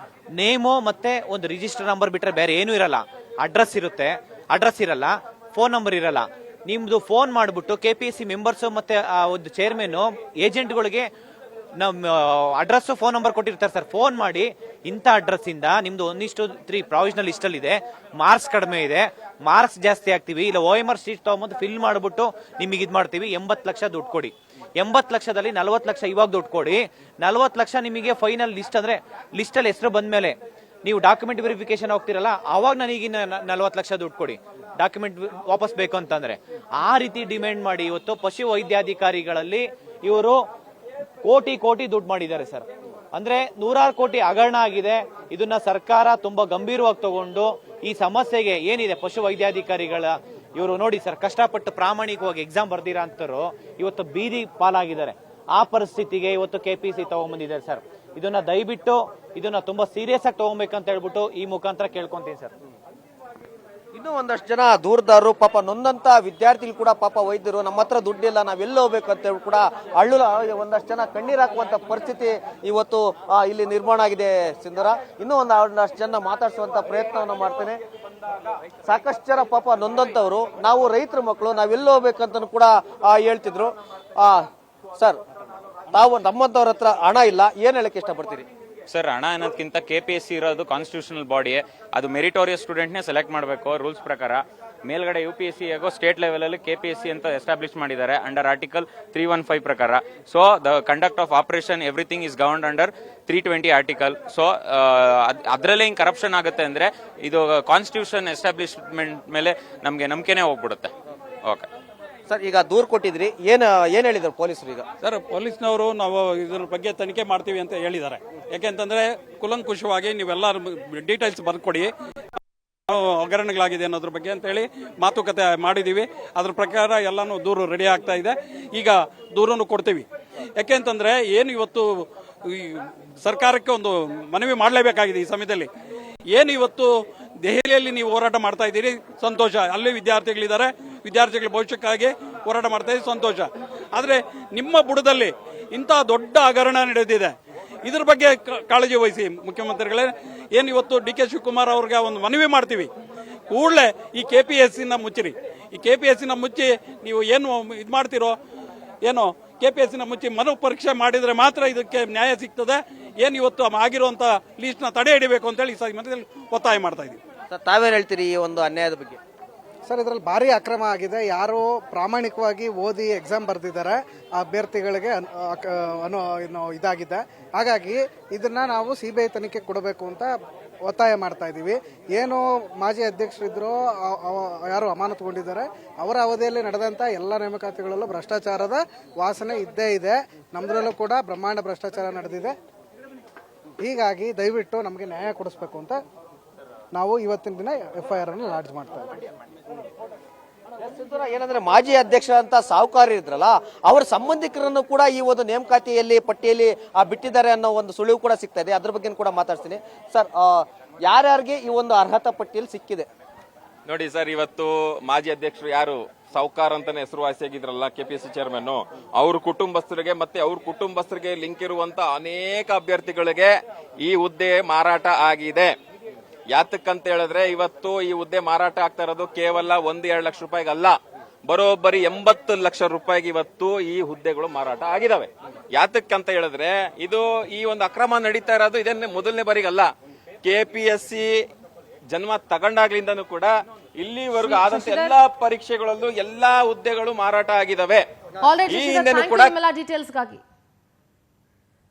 ನೇಮು ಮತ್ತೆ ಒಂದು ರಿಜಿಸ್ಟರ್ ನಂಬರ್ ಬಿಟ್ರೆ ಬೇರೆ ಏನೂ ಇರಲ್ಲ. ಅಡ್ರೆಸ್ ಇರುತ್ತೆ, ಅಡ್ರೆಸ್ ಇರಲ್ಲ, ಫೋನ್ ನಂಬರ್ ಇರಲ್ಲ. ನಿಮ್ದು ಫೋನ್ ಮಾಡ್ಬಿಟ್ಟು KPSC ಮೆಂಬರ್ಸ್ ಮತ್ತೆ ಒಂದು ಚೇರ್ಮನ್ ಏಜೆಂಟ್ಗಳಿಗೆ ನಮ್ಮ ಅಡ್ರೆಸ್ ಫೋನ್ ನಂಬರ್ ಕೊಟ್ಟಿರ್ತಾರೆ ಸರ್. ಫೋನ್ ಮಾಡಿ ಇಂಥ ಅಡ್ರೆಸ್ ಇಂದ ನಿಮ್ದು 1:3 ಪ್ರಾವಿಷನಲ್ ಲಿಸ್ಟ್ ಅಲ್ಲಿ ಇದೆ, ಮಾರ್ಕ್ಸ್ ಕಡಿಮೆ ಇದೆ, ಮಾರ್ಕ್ಸ್ ಜಾಸ್ತಿ ಆಗ್ತೀವಿ, ಇಲ್ಲ OMR ಶೀಟ್ ತಗೊಂಬಂದು ಫಿಲ್ ಮಾಡ್ಬಿಟ್ಟು ನಿಮಗೆ ಇದು ಮಾಡ್ತೀವಿ, 80 ಲಕ್ಷ ದುಡ್ಡು ಕೊಡಿ. 80 ಲಕ್ಷದಲ್ಲಿ 40 ಲಕ್ಷ ಇವಾಗ ದುಡ್ಡು ಕೊಡಿ, 40 ಲಕ್ಷ ನಿಮಗೆ ಫೈನಲ್ ಲಿಸ್ಟ್ ಅಂದ್ರೆ ಲಿಸ್ಟ್ ಅಲ್ಲಿ ಹೆಸರು ಬಂದ್ಮೇಲೆ ನೀವು ಡಾಕ್ಯುಮೆಂಟ್ ವೆರಿಫಿಕೇಶನ್ ಹೋಗ್ತಿರಲ್ಲ, ಅವಾಗ ನನಗೆ 40 ಲಕ್ಷ ದುಡ್ಡು ಕೊಡಿ, ಡಾಕ್ಯುಮೆಂಟ್ ವಾಪಸ್ ಬೇಕು ಅಂತಂದ್ರೆ. ಆ ರೀತಿ ಡಿಮ್ಯಾಂಡ್ ಮಾಡಿ ಇವತ್ತು ಪಶು ವೈದ್ಯಾಧಿಕಾರಿಗಳಲ್ಲಿ ಇವರು ಕೋಟಿ ದುಡ್ಡು ಮಾಡಿದ್ದಾರೆ ಸರ್. ಅಂದ್ರೆ 100 ಕೋಟಿ ಹಗರಣ ಆಗಿದೆ. ಇದನ್ನ ಸರ್ಕಾರ ತುಂಬಾ ಗಂಭೀರವಾಗಿ ತಗೊಂಡು ಈ ಸಮಸ್ಯೆಗೆ ಏನಿದೆ ಪಶು ವೈದ್ಯಾಧಿಕಾರಿಗಳ ಇವರು ನೋಡಿ ಸರ್, ಕಷ್ಟಪಟ್ಟು ಪ್ರಾಮಾಣಿಕವಾಗಿ ಎಕ್ಸಾಮ್ ಬರ್ದಿರಾ ಅಂತರು ಇವತ್ತು ಬೀದಿ ಪಾಲಾಗಿದ್ದಾರೆ. ಆ ಪರಿಸ್ಥಿತಿಗೆ ಇವತ್ತು KPSC ತಗೊಂಡ್ಬಂದಿದ್ದಾರೆ ಸರ್. ಇದನ್ನ ದಯವಿಟ್ಟು ಇದನ್ನ ತುಂಬಾ ಸೀರಿಯಸ್ ಆಗಿ ತಗೊಬೇಕಂತ ಹೇಳ್ಬಿಟ್ಟು ಈ ಮುಖಾಂತರ ಕೇಳ್ಕೊಂತೀನಿ ಸರ್. ಇನ್ನೂ ಒಂದಷ್ಟು ಜನ ದೂರದಾರರು ಪಾಪ ನೊಂದಂತ ವಿದ್ಯಾರ್ಥಿಗಳು ಕೂಡ ಪಾಪ ವೈದ್ಯರು ನಮ್ಮ ಹತ್ರ ದುಡ್ಡಿಲ್ಲ, ನಾವೆಲ್ಲ ಹೋಗ್ಬೇಕು ಅಂತ ಹೇಳಿ ಕೂಡ ಒಂದಷ್ಟು ಜನ ಕಣ್ಣೀರ್ ಹಾಕುವಂತ ಪರಿಸ್ಥಿತಿ ಇವತ್ತು ಇಲ್ಲಿ ನಿರ್ಮಾಣ ಆಗಿದೆ ಸಿಂಧೂರ. ಇನ್ನೂ ಒಂದಷ್ಟು ಜನ ಮಾತಾಡಿಸುವಂತ ಪ್ರಯತ್ನವನ್ನ ಮಾಡ್ತೇನೆ. ಸಾಕಷ್ಟು ಜನ ಪಾಪ ನೊಂದಂತವ್ರು, ನಾವು ರೈತರ ಮಕ್ಕಳು, ನಾವೆಲ್ಲ ಹೋಗ್ಬೇಕಂತ ಕೂಡ ಹೇಳ್ತಿದ್ರು. ಸರ್, ತಾವು ನಮ್ಮಂತವ್ರ ಹತ್ರ ಹಣ ಇಲ್ಲ, ಏನ್ ಹೇಳಕ್ ಇಷ್ಟಪಡ್ತೀರಿ? ಸರ್, ಹಣ ಅನ್ನೋದಕ್ಕಿಂತ KPSC ಇರೋದು ಕಾನ್ಸ್ಟಿಟ್ಯೂಷನಲ್ ಬಾಡಿ. ಅದು ಮೆರಿಟೋರಿಯಸ್ ಸ್ಟೂಡೆಂಟ್ನೇ ಸೆಲೆಕ್ಟ್ ಮಾಡಬೇಕು ರೂಲ್ಸ್ ಪ್ರಕಾರ. ಮೇಲ್ಗಡೆ UPSC ಆಗೋ ಸ್ಟೇಟ್ ಲೆವೆಲ್ ಅಲ್ಲಿ KPSC ಅಂತ ಎಸ್ಟಾಬ್ಲಿಷ್ ಮಾಡಿದ್ದಾರೆ ಅಂಡರ್ ಆರ್ಟಿಕಲ್ 315 ಪ್ರಕಾರ. So the conduct of operation everything is governed under 320 article. So ಅದರಲ್ಲೇ ಹಿಂಗೆ ಕರಪ್ಷನ್ ಆಗುತ್ತೆ ಅಂದ್ರೆ ಇದು ಕಾನ್ಸ್ಟಿಟ್ಯೂಷನ್ ಎಸ್ಟಾಬ್ಲಿಷ್ಮೆಂಟ್ ಮೇಲೆ ನಮಗೆ ನಂಬಿಕೆನೇ ಹೋಗ್ಬಿಡುತ್ತೆ. ಓಕೆ ಸರ್, ಈಗ ದೂರು ಕೊಟ್ಟಿದ್ರಿ, ಏನ್ ಹೇಳಿದ್ರು ಪೊಲೀಸರು? ಈಗ ಸರ್, ಪೊಲೀಸ್ನವರು ನಾವು ಇದ್ರ ಬಗ್ಗೆ ತನಿಖೆ ಮಾಡ್ತೀವಿ ಅಂತ ಹೇಳಿದ್ದಾರೆ. ಯಾಕೆಂತಂದ್ರೆ ಕುಲಂಕುಷವಾಗಿ ನೀವೆಲ್ಲ ಡೀಟೇಲ್ಸ್ ಬರ್ಕೊಡಿ, ಹಗರಣಗಳಾಗಿದೆ ಅನ್ನೋದ್ರ ಬಗ್ಗೆ ಅಂತ ಹೇಳಿ ಮಾತುಕತೆ ಮಾಡಿದೀವಿ. ಅದ್ರ ಪ್ರಕಾರ ಎಲ್ಲಾನು ದೂರು ರೆಡಿ ಆಗ್ತಾ ಇದೆ. ಈಗ ದೂರನ್ನು ಕೊಡ್ತೀವಿ. ಯಾಕೆಂತಂದ್ರೆ ಏನು ಇವತ್ತು ಸರ್ಕಾರಕ್ಕೆ ಒಂದು ಮನವಿ ಮಾಡಲೇಬೇಕಾಗಿದೆ ಈ ಸಮಯದಲ್ಲಿ. ಏನು ಇವತ್ತು ದೆಹಲಿಯಲ್ಲಿ ನೀವು ಹೋರಾಟ ಮಾಡ್ತಾ ಇದ್ದೀರಿ, ಸಂತೋಷ. ಅಲ್ಲಿ ವಿದ್ಯಾರ್ಥಿಗಳಿದ್ದಾರೆ, ವಿದ್ಯಾರ್ಥಿಗಳ ಭವಿಷ್ಯಕ್ಕಾಗಿ ಹೋರಾಟ ಮಾಡ್ತಾ ಇದ್ದೀರಿ, ಸಂತೋಷ. ಆದರೆ ನಿಮ್ಮ ಬುಡದಲ್ಲಿ ಇಂಥ ದೊಡ್ಡ ಹಗರಣ ನಡೆದಿದೆ, ಇದ್ರ ಬಗ್ಗೆ ಕಾಳಜಿ ವಹಿಸಿ ಮುಖ್ಯಮಂತ್ರಿಗಳೇ. ಏನು ಇವತ್ತು DK ಶಿವಕುಮಾರ್ ಅವ್ರಿಗೆ ಒಂದು ಮನವಿ ಮಾಡ್ತೀವಿ, ಕೂಡಲೇ ಈ KPSC ಮುಚ್ಚಿರಿ. ಈ KPSC ಮುಚ್ಚಿ ನೀವು ಏನು ಇದು ಮಾಡ್ತಿರೋ ಏನೋ KPSC ನ ಮುಚ್ಚಿ ಮರು ಪರೀಕ್ಷೆ ಮಾಡಿದ್ರೆ ಮಾತ್ರ ಇದಕ್ಕೆ ನ್ಯಾಯ ಸಿಗ್ತದೆ. ಏನು ಇವತ್ತು ಆಗಿರುವಂತ ಲೀಸ್ಟ್ ನ ತಡೆ ಹಿಡಿಬೇಕು ಅಂತ ಹೇಳಿ ಒತ್ತಾಯ ಮಾಡ್ತಾ ಇದ್ದೀವಿ. ಸರ್ ತಾವೇನು ಹೇಳ್ತೀರಿ ಈ ಒಂದು ಅನ್ಯಾಯದ ಬಗ್ಗೆ? ಸರ್, ಇದರಲ್ಲಿ ಭಾರಿ ಅಕ್ರಮ ಆಗಿದೆ. ಯಾರು ಪ್ರಾಮಾಣಿಕವಾಗಿ ಓದಿ ಎಕ್ಸಾಮ್ ಬರೆದಿದ್ದಾರೆ ಆ ಅಭ್ಯರ್ಥಿಗಳಿಗೆ ಇದಾಗಿದೆ. ಹಾಗಾಗಿ ಇದನ್ನ ನಾವು CBI ತನಿಖೆ ಕೊಡಬೇಕು ಅಂತ ಒತ್ತಾಯ ಮಾಡ್ತಾ ಇದ್ದೀವಿ. ಏನು ಮಾಜಿ ಅಧ್ಯಕ್ಷರಿದ್ರು, ಯಾರು ಅಮಾನತುಗೊಂಡಿದ್ದಾರೆ, ಅವರ ಅವಧಿಯಲ್ಲಿ ನಡೆದಂಥ ಎಲ್ಲ ನೇಮಕಾತಿಗಳಲ್ಲೂ ಭ್ರಷ್ಟಾಚಾರದ ವಾಸನೆ ಇದ್ದೇ ಇದೆ. ನಮ್ಮದ್ರಲ್ಲೂ ಕೂಡ ಬ್ರಹ್ಮಾಂಡ ಭ್ರಷ್ಟಾಚಾರ ನಡೆದಿದೆ. ಹೀಗಾಗಿ ದಯವಿಟ್ಟು ನಮಗೆ ನ್ಯಾಯ ಕೊಡಿಸ್ಬೇಕು ಅಂತ ನಾವು ಇವತ್ತಿನ ದಿನ FIR ಅನ್ನು ಲಾಡ್ಜ್ ಮಾಡ್ತಾ ಇದ್ದೀವಿ. ಏನಂದ್ರೆ ಮಾಜಿ ಅಧ್ಯಕ್ಷ ಅಂತ ಸಾಹುಕಾರ ಇದ್ರಲ್ಲ, ಅವರ ಸಂಬಂಧಿಕರನ್ನು ಕೂಡ ಈ ಒಂದು ನೇಮಕಾತಿಯಲ್ಲಿ ಪಟ್ಟಿಯಲ್ಲಿ ಬಿಟ್ಟಿದ್ದಾರೆ ಅನ್ನೋ ಒಂದು ಸುಳಿವು ಕೂಡ ಸಿಗ್ತಾ ಇದೆ. ಅದ್ರ ಬಗ್ಗೆ ಕೂಡ ಮಾತಾಡ್ತೀನಿ. ಸರ್, ಯಾರ್ಯಾರಿಗೆ ಈ ಒಂದು ಅರ್ಹತಾ ಪಟ್ಟಿಯಲ್ಲಿ ಸಿಕ್ಕಿದೆ? ನೋಡಿ ಸರ್, ಇವತ್ತು ಮಾಜಿ ಅಧ್ಯಕ್ಷರು ಯಾರು ಸಾಹುಕಾರ ಅಂತಾನೆ ಹೆಸರುವಾಸಿಯಾಗಿದ್ರಲ್ಲ KPSC ಚೇರ್ಮನ್, ಅವ್ರ ಕುಟುಂಬಸ್ಥರಿಗೆ ಮತ್ತೆ ಅವ್ರ ಕುಟುಂಬಸ್ಥರಿಗೆ ಲಿಂಕ್ ಇರುವಂತ ಅನೇಕ ಅಭ್ಯರ್ಥಿಗಳಿಗೆ ಈ ಹುದ್ದೆ ಮಾರಾಟ ಆಗಿದೆ. ಯಾತಕ್ಕಂತ ಹೇಳಿದ್ರೆ ಇವತ್ತು ಈ ಹುದ್ದೆ ಮಾರಾಟ ಆಗ್ತಾ ಇರೋದು ಕೇವಲ 1-2 ಲಕ್ಷ ರೂಪಾಯಿಗೆ ಅಲ್ಲ, ಬರೋಬ್ಬರಿ 80 ಲಕ್ಷ ರೂಪಾಯಿಗೆ ಇವತ್ತು ಈ ಹುದ್ದೆಗಳು ಮಾರಾಟ ಆಗಿದಾವೆ. ಯಾತಕ್ಕಂತ ಹೇಳಿದ್ರೆ ಇದು ಈ ಒಂದು ಅಕ್ರಮ ನಡೀತಾ ಇರೋದು ಇದನ್ನೇ ಮೊದಲನೇ ಬಾರಿಗಲ್ಲ. KPSC ಜನ್ಮ ತಗೊಂಡಾಗ್ಲಿಂದನೂ ಕೂಡ ಇಲ್ಲಿವರೆಗೂ ಆದಂತ ಎಲ್ಲಾ ಪರೀಕ್ಷೆಗಳಲ್ಲೂ ಎಲ್ಲಾ ಹುದ್ದೆಗಳು ಮಾರಾಟ ಆಗಿದಾವೆ. ಆಲ್ರೆಡಿ ಈ ಹಿಂದೆನೂ ಕೂಡ ಡೀಟೇಲ್ಸ್ಗಾಗಿ